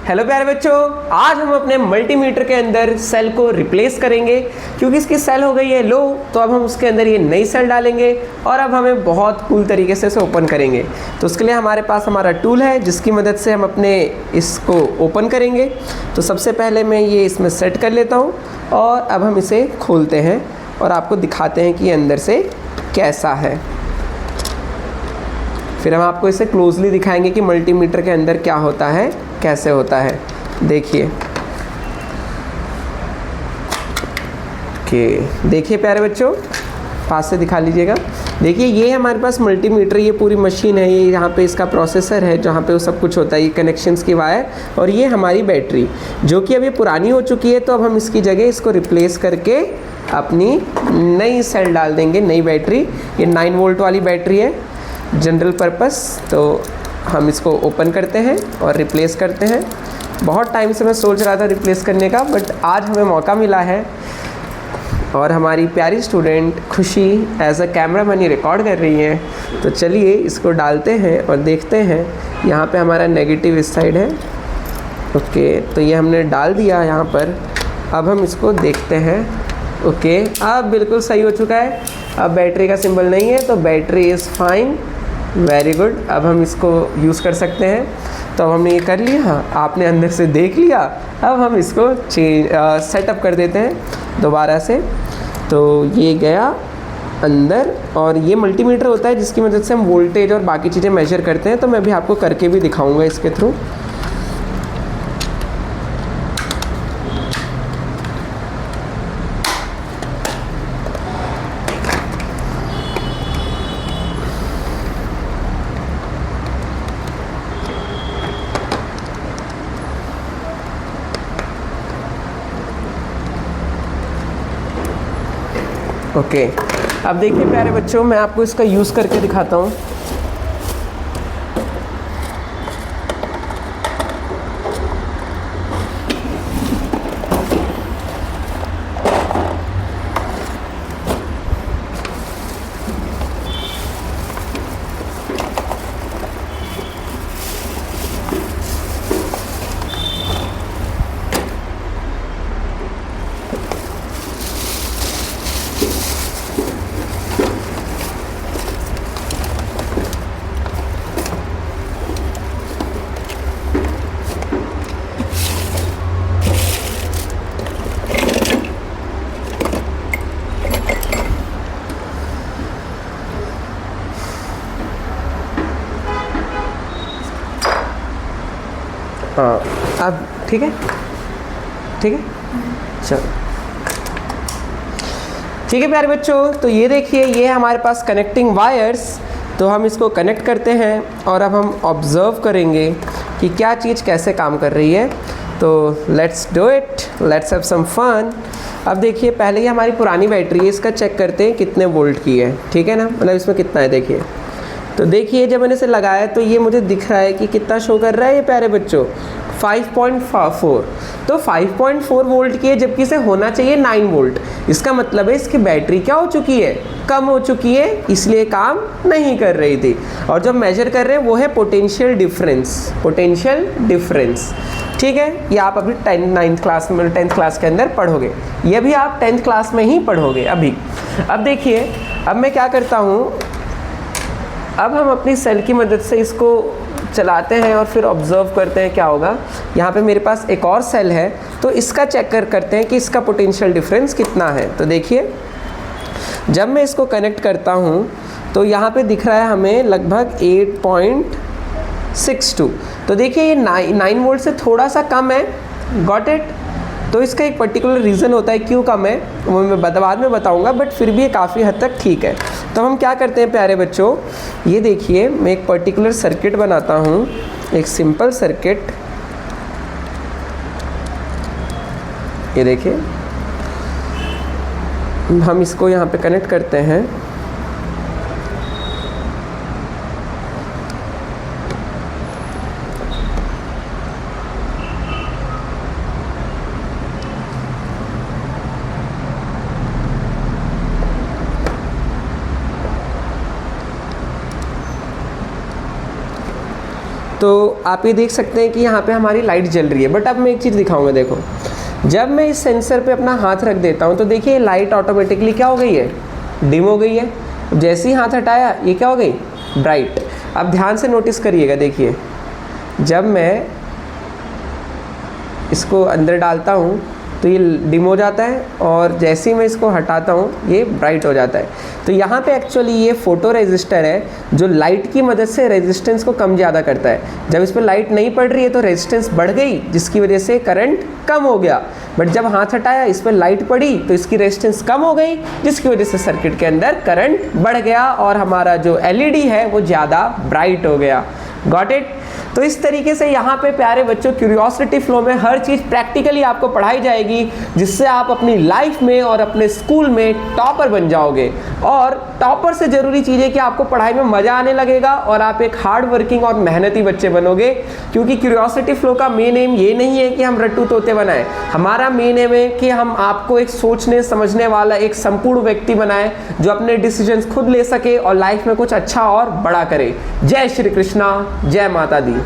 Hello प्यारे बच्चों, आज हम अपने मल्टीमीटर के अंदर सेल को रिप्लेस करेंगे क्योंकि इसकी सेल हो गई है लो। तो अब हम उसके अंदर ये नई सेल डालेंगे और अब हमें बहुत कूल तरीके से इसे ओपन करेंगे। तो उसके लिए हमारे पास हमारा टूल है जिसकी मदद से हम अपने इसको ओपन करेंगे। तो सबसे पहले मैं ये इसमें सेट कर लेता हूँ और अब हम इसे खोलते हैं और आपको दिखाते हैं कि ये अंदर से कैसा है। फिर हम आपको इसे क्लोजली दिखाएंगे कि मल्टीमीटर के अंदर क्या होता है, कैसे होता है। देखिए देखिए प्यारे बच्चों, पास से दिखा लीजिएगा। देखिए ये हमारे पास मल्टीमीटर, ये पूरी मशीन है, ये यहाँ पे इसका प्रोसेसर है जहाँ पे वो सब कुछ होता है, ये कनेक्शंस की वायर, और ये हमारी बैटरी जो कि अभी पुरानी हो चुकी है। तो अब हम इसकी जगह इसको रिप्लेस करके अपनी नई सेल डाल देंगे, नई बैटरी। ये 9 वोल्ट वाली बैटरी है, जनरल पर्पस। तो हम इसको ओपन करते हैं और रिप्लेस करते हैं। बहुत टाइम से मैं सोच रहा था रिप्लेस करने का, बट आज हमें मौका मिला है और हमारी प्यारी स्टूडेंट खुशी एज अ कैमरामैन ये रिकॉर्ड कर रही है। तो चलिए इसको डालते हैं और देखते हैं। यहाँ पे हमारा नेगेटिव इस साइड है। ओके, तो ये हमने डाल दिया यहाँ पर। अब हम इसको देखते हैं। ओके, अब बिल्कुल सही हो चुका है। अब बैटरी का सिंबल नहीं है, तो battery is fine, very good. अब हम इसको यूज़ कर सकते हैं। तो अब हमने ये कर लिया, आपने अंदर से देख लिया। अब हम इसको सेटअप कर देते हैं दोबारा से। तो ये गया अंदर, और ये मल्टीमीटर होता है जिसकी मदद से हम वोल्टेज और बाकी चीज़ें मेजर करते हैं। तो मैं भी आपको करके भी दिखाऊंगा इसके थ्रू। ओके, अब देखिए प्यारे बच्चों, मैं आपको इसका यूज़ करके दिखाता हूँ। हाँ, अब ठीक है, ठीक है, चलो ठीक है प्यारे बच्चों। तो ये देखिए, ये हमारे पास कनेक्टिंग वायर्स। तो हम इसको कनेक्ट करते हैं और अब हम ऑब्ज़र्व करेंगे कि क्या चीज़ कैसे काम कर रही है। तो let's do it, let's have some fun. अब देखिए, पहले ही हमारी पुरानी बैटरी है, इसका चेक करते हैं कितने वोल्ट की है। ठीक है ना, मतलब इसमें कितना है देखिए। तो देखिए जब मैंने इसे लगाया तो ये मुझे दिख रहा है कि कितना शो कर रहा है ये प्यारे बच्चों, 5.4। तो 5.4 वोल्ट की है, जबकि इसे होना चाहिए 9 वोल्ट। इसका मतलब है इसकी बैटरी क्या हो चुकी है, कम हो चुकी है, इसलिए काम नहीं कर रही थी। और जब मेजर कर रहे हैं वो है पोटेंशियल डिफरेंस, पोटेंशियल डिफरेंस। ठीक है, ये आप अभी 10th क्लास के अंदर पढ़ोगे, ये भी आप 10th क्लास में ही पढ़ोगे अभी। अब देखिए, अब मैं क्या करता हूँ, अब हम अपनी सेल की मदद से इसको चलाते हैं और फिर ऑब्ज़र्व करते हैं क्या होगा। यहाँ पे मेरे पास एक और सेल है, तो इसका चेक करते हैं कि इसका पोटेंशियल डिफरेंस कितना है। तो देखिए जब मैं इसको कनेक्ट करता हूँ तो यहाँ पे दिख रहा है हमें लगभग 8.62। तो देखिए ये 9 वोल्ट से थोड़ा सा कम है। Got it. तो इसका एक पर्टिकुलर रीज़न होता है क्यों कम है, वो मैं बाद में बताऊंगा, बट फिर भी ये काफ़ी हद तक ठीक है। तो हम क्या करते हैं प्यारे बच्चों, ये देखिए मैं एक पर्टिकुलर सर्किट बनाता हूँ, एक सिंपल सर्किट। ये देखिए, हम इसको यहाँ पे कनेक्ट करते हैं। तो आप ये देख सकते हैं कि यहाँ पे हमारी लाइट जल रही है। बट अब मैं एक चीज़ दिखाऊंगा, देखो जब मैं इस सेंसर पे अपना हाथ रख देता हूँ तो देखिए लाइट ऑटोमेटिकली क्या हो गई है, डिम हो गई है। जैसे ही हाथ हटाया ये क्या हो गई, ब्राइट। अब ध्यान से नोटिस करिएगा, देखिए जब मैं इसको अंदर डालता हूँ तो ये डिम हो जाता है और जैसे ही मैं इसको हटाता हूँ ये ब्राइट हो जाता है। तो यहाँ पे एक्चुअली ये फोटो रेजिस्टर है जो लाइट की मदद से रेजिस्टेंस को कम ज़्यादा करता है। जब इस पर लाइट नहीं पड़ रही है तो रेजिस्टेंस बढ़ गई जिसकी वजह से करंट कम हो गया। बट जब हाथ हटाया इस पर लाइट पड़ी तो इसकी रेजिस्टेंस कम हो गई जिसकी वजह से सर्किट के अंदर करंट बढ़ गया और हमारा जो एलईडी है वो ज़्यादा ब्राइट हो गया। Got it. तो इस तरीके से यहाँ पे प्यारे बच्चों क्यूरियोसिटी फ्लो में हर चीज़ प्रैक्टिकली आपको पढ़ाई जाएगी जिससे आप अपनी लाइफ में और अपने स्कूल में टॉपर बन जाओगे। और टॉपर से ज़रूरी चीज़ है कि आपको पढ़ाई में मज़ा आने लगेगा और आप एक हार्ड वर्किंग और मेहनती बच्चे बनोगे। क्योंकि क्यूरियोसिटी फ्लो का मेन एम ये नहीं है कि हम रट्टू तोते बनाएं, हमारा मेन एम है कि हम आपको एक सोचने समझने वाला एक संपूर्ण व्यक्ति बनाएं जो अपने डिसीजंस खुद ले सके और लाइफ में कुछ अच्छा और बड़ा करे। जय श्री कृष्णा, जय माता दी।